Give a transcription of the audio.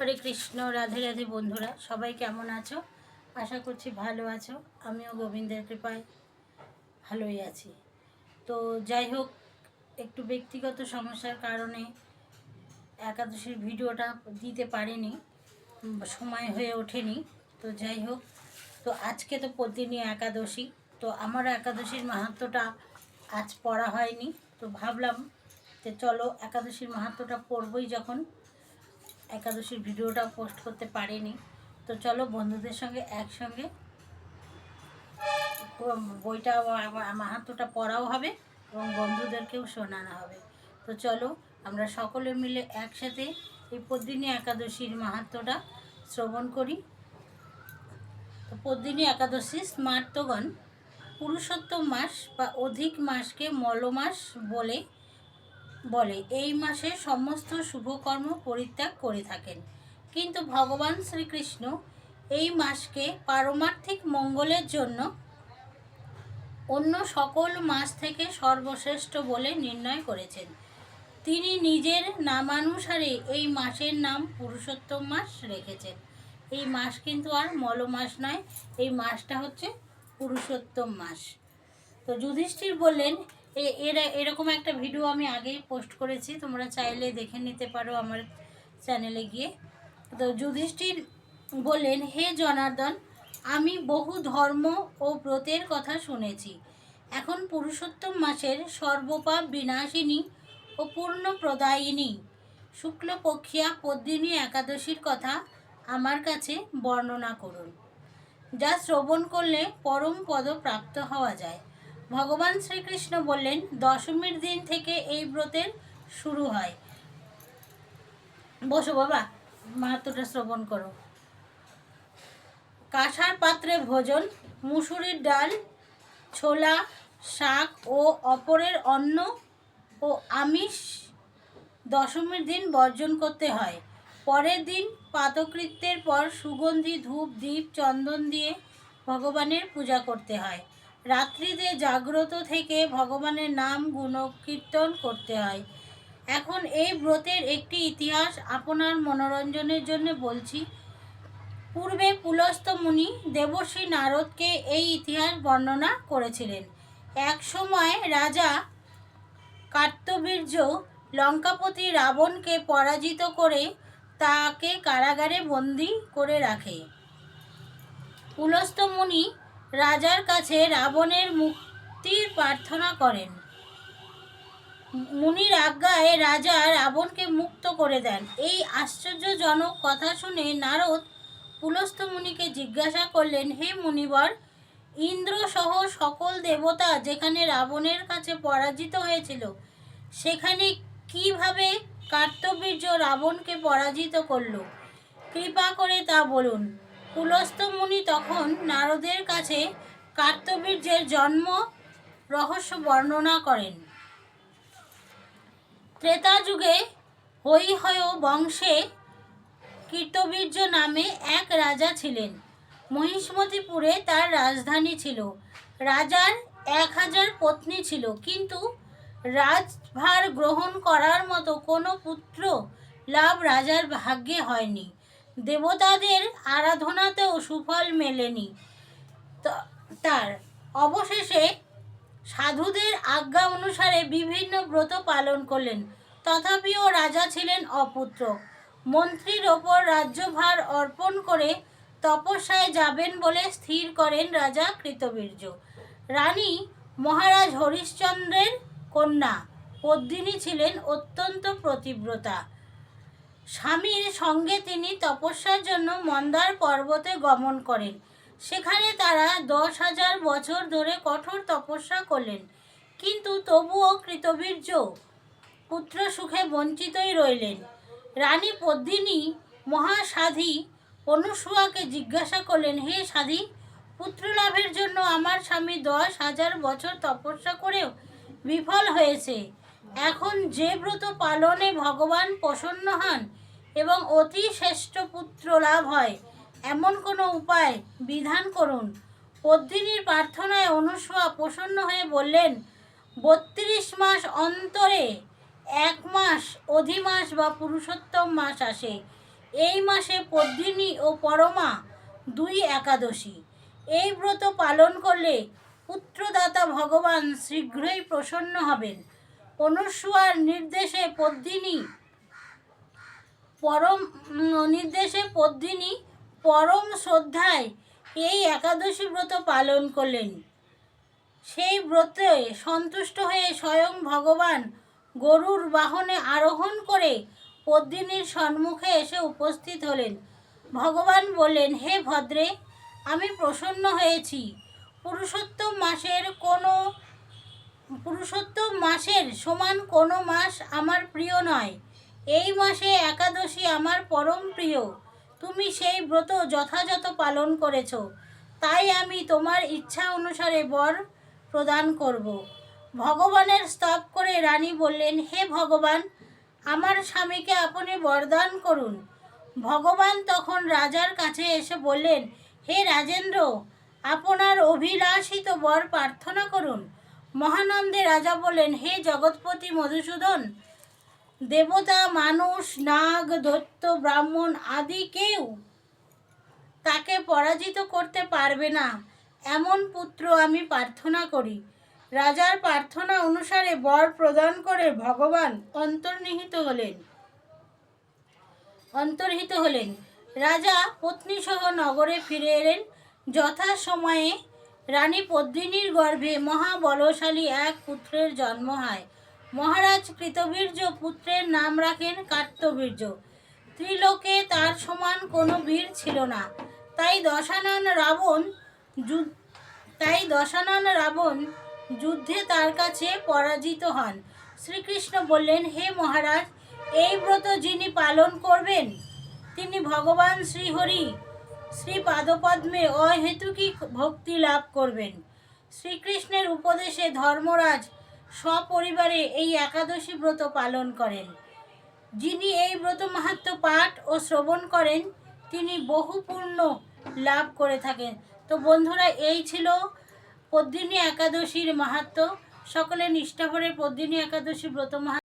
হরে কৃষ্ণ। রাধে রাধে বন্ধুরা, সবাই কেমন আছো? আশা করছি ভালো আছো। আমিও গোবিন্দের কৃপায় ভালোই আছি। তো যাই হোক, একটু ব্যক্তিগত সমস্যার কারণে একাদশীর ভিডিওটা দিতে পারিনি, সময় হয়ে ওঠেনি। তো যাই হোক, তো আজকে তো প্রতিদিনই একাদশী, তো আমারও একাদশীর মাহাত্ম্যটা আজ পড়া হয়নি। তো ভাবলাম যে চলো একাদশীর মাহাত্ম্যটা পড়বই, যখন একাদশীর ভিডিওটা পোস্ট করতে পারিনি, তো চলো বন্ধুদের সঙ্গে একসঙ্গে বইটা মাহাত্ম্যটা পড়াও হবে এবং বন্ধুদেরকেও শোনানো হবে। তো চলো আমরা সকলে মিলে একসাথে এই পদ্মিনী একাদশীর মাহাত্ম্যটা শ্রবণ করি। তো পদ্মিনী একাদশী স্মার্তগণ পুরুষোত্তম মাস বা অধিক মাসকে মলমাস বলে এই মাসে সমস্ত শুভকর্ম পরিত্যাগ করে থাকেন, কিন্তু ভগবান শ্রীকৃষ্ণ এই মাসকে পারমার্থিক মঙ্গলের জন্য অন্য সকল মাস থেকে সর্বশ্রেষ্ঠ বলে নির্ণয় করেছেন। তিনি নিজের নামানুসারে এই মাসের নাম পুরুষোত্তম মাস রেখেছেন। এই মাস কিন্তু আর মল মাস নয়, এই মাসটা হচ্ছে পুরুষোত্তম মাস। তো যুধিষ্ঠির বললেন, এরকম একটা ভিডিও আমি আগেই পোস্ট করেছি, তোমরা চাইলে দেখে নিতে পারো আমার চ্যানেলে গিয়ে। তো যুধিষ্ঠির বললেন, হে জনার্দন, আমি বহু ধর্ম ও ব্রতের কথা শুনেছি। এখন পুরুষোত্তম মাসের সর্বপাপ বিনাশিনী ও পূর্ণ প্রদায়িনী শুক্লপক্ষিয়া পদ্মিনী একাদশীর কথা আমার কাছে বর্ণনা করুন, যা শ্রবণ করলে পরম পদ প্রাপ্ত হওয়া যায়। ভগবান শ্রীকৃষ্ণ বললেন, দশমীর দিন থেকে এই ব্রতের শুরু হয়। বসো বাবা, মাহাত্ম্যটা শ্রবণ করো। কাঁসার পাত্রে ভোজন, মুসুরির ডাল, ছোলা, শাক ও অপরের অন্ন ও আমিষ দশমীর দিন বর্জন করতে হয়। পরের দিন পাতকৃত্যের পর সুগন্ধি ধূপ দীপ চন্দন দিয়ে ভগবানের পূজা করতে হয়। রাত্রিতে জাগ্রত থেকে ভগবানের নাম গুণকীর্তন করতে হয়। এখন এই ব্রতের একটি ইতিহাস আপনার মনোরঞ্জনের জন্য বলছি। পূর্বে পুলস্ত্য মুনি দেবর্ষি নারদকে এই ইতিহাস বর্ণনা করেছিলেন। এক সময় রাজা কার্তবীর্য লঙ্কাপতি রাবণকে পরাজিত করে তাকে কারাগারে বন্দি করে রাখে। পুলস্ত্য মুনি রাজার কাছে রাবণের মুক্তির প্রার্থনা করেন। মুনির আজ্ঞায় রাজা রাবণকে মুক্ত করে দেন। এই আশ্চর্যজনক কথা শুনে নারদ পুলস্ত্য মুনিকে জিজ্ঞাসা করলেন, হে মুনিবর, ইন্দ্র সহ সকল দেবতা যেখানে রাবণের কাছে পরাজিত হয়েছিল, সেখানে কিভাবে কার্তবীর্য রাবণকে পরাজিত করল? কৃপা করে তা বলুন। পুলস্ত্য মুনি তখন নারদের কাছে কার্তবীর্যের জন্ম রহস্য বর্ণনা করেন। ত্রেতা যুগে হৈহয় বংশে কৃতবীর্য নামে এক রাজা ছিলেন। মহিষ্মতিপুরে তার রাজধানী ছিল। রাজার 1000 পত্নী ছিল, কিন্তু রাজভার গ্রহণ করার মতো কোনো পুত্র লাভ রাজার ভাগ্যে হয়নি। দেবতাদের আরাধনাতেও সুফল মেলেনি তার। অবশেষে সাধুদের আজ্ঞা অনুসারে বিভিন্ন ব্রত পালন করলেন, তথাপিও রাজা ছিলেন অপুত্রক। মন্ত্রীর ওপর রাজ্যভার অর্পণ করে তপস্যায় যাবেন বলে স্থির করেন রাজা কৃতবীর্য। রানী মহারাজ হরিশ্চন্দ্রের কন্যা পদ্মিনী ছিলেন অত্যন্ত পতিব্রতা। স্বামীর সঙ্গে তিনি তপস্যার জন্য মন্দার পর্বতে গমন করেন। সেখানে তারা 10,000 বছর ধরে কঠোর তপস্যা করলেন, কিন্তু তবুও কৃতবীর্য পুত্র সুখে বঞ্চিতই রইলেন। রানী পদ্মিনী মহাসাধী অনুসূয়াকে জিজ্ঞাসা করলেন, হে সাধী, পুত্র লাভের জন্য আমার স্বামী 10,000 বছর তপস্যা করেও বিফল হয়েছে। এখন যে ব্রত পালনে ভগবান প্রসন্ন হন এবং অতি শ্রেষ্ঠ পুত্র লাভ হয়, এমন কোনো উপায় বিধান করুন। পদ্মিনীর প্রার্থনায় অনুসূয়া প্রসন্ন হয়ে বললেন, 32 মাস অন্তরে 1 মাস অধিমাস বা পুরুষোত্তম মাস আসে। এই মাসে পদ্মিনী ও পরমা দুই একাদশী। এই ব্রত পালন করলে পুত্রদাতা ভগবান শীঘ্রই প্রসন্ন হবেন। অনুসূয়ার নির্দেশে পদ্মিনী পরম শ্রদ্ধায় এই একাদশী ব্রত পালন করলেন। সেই ব্রতে সন্তুষ্ট হয়ে স্বয়ং ভগবান গরুর বাহনে আরোহণ করে পদ্মিনীর সম্মুখে এসে উপস্থিত হলেন। ভগবান বললেন, হে ভদ্রে, আমি প্রসন্ন হয়েছি। পুরুষোত্তম মাসের সমান কোনো মাস আমার প্রিয় নয়। এই মাসে একাদশী আমার পরম প্রিয়। তুমি সেই ব্রত যথাযথ পালন করেছ, তাই আমি তোমার ইচ্ছা অনুসারে বর প্রদান করব। ভগবানের স্তব করে রানী বললেন, হে ভগবান, আমার স্বামীকে আপনি বরদান করুন। ভগবান তখন রাজার কাছে এসে বললেন, হে রাজেন্দ্র, আপনার অভিলাষিত বর প্রার্থনা করুন। মহানন্দে রাজা বললেন, হে জগৎপতি মধুসূদন, দেবতা, মানুষ, নাগ, দৈত্য, ব্রাহ্মণ আদি কেউ তাকে পরাজিত করতে পারবে না, এমন পুত্র আমি প্রার্থনা করি। রাজার প্রার্থনা অনুসারে বর প্রদান করে ভগবান অন্তর্হিত হলেন। রাজা পত্নীসহ নগরে ফিরে এলেন। যথাসময়ে রানী পদ্মিনীর গর্ভে মহাবলশালী এক পুত্রের জন্ম হয়। মহারাজ কৃতবীর্য পুত্রের নাম রাখেন কার্তবীর্য। ত্রিলোকে তার সমান কোনো বীর ছিল না। তাই দশানন রাবণ যুদ্ধে তার কাছে পরাজিত হন। শ্রীকৃষ্ণ বললেন, হে মহারাজ, এই ব্রত যিনি পালন করবেন তিনি ভগবান শ্রীহরি শ্রী পাদপদ্মে অহেতুকী ভক্তি লাভ করবেন। শ্রীকৃষ্ণের উপদেশে ধর্মরাজ সপরিবারে এই একাদশী ব্রত পালন করেন। যিনি এই ব্রত মাহাত্ম্য পাঠ ও শ্রবণ করেন তিনি বহু পুণ্য লাভ করে থাকেন। তো বন্ধুরা, এই ছিল পদ্মিনী একাদশীর মাহাত্ম্য। সকলে নিষ্ঠাভরে পদ্মিনী একাদশী ব্রত মাহাত্ম্য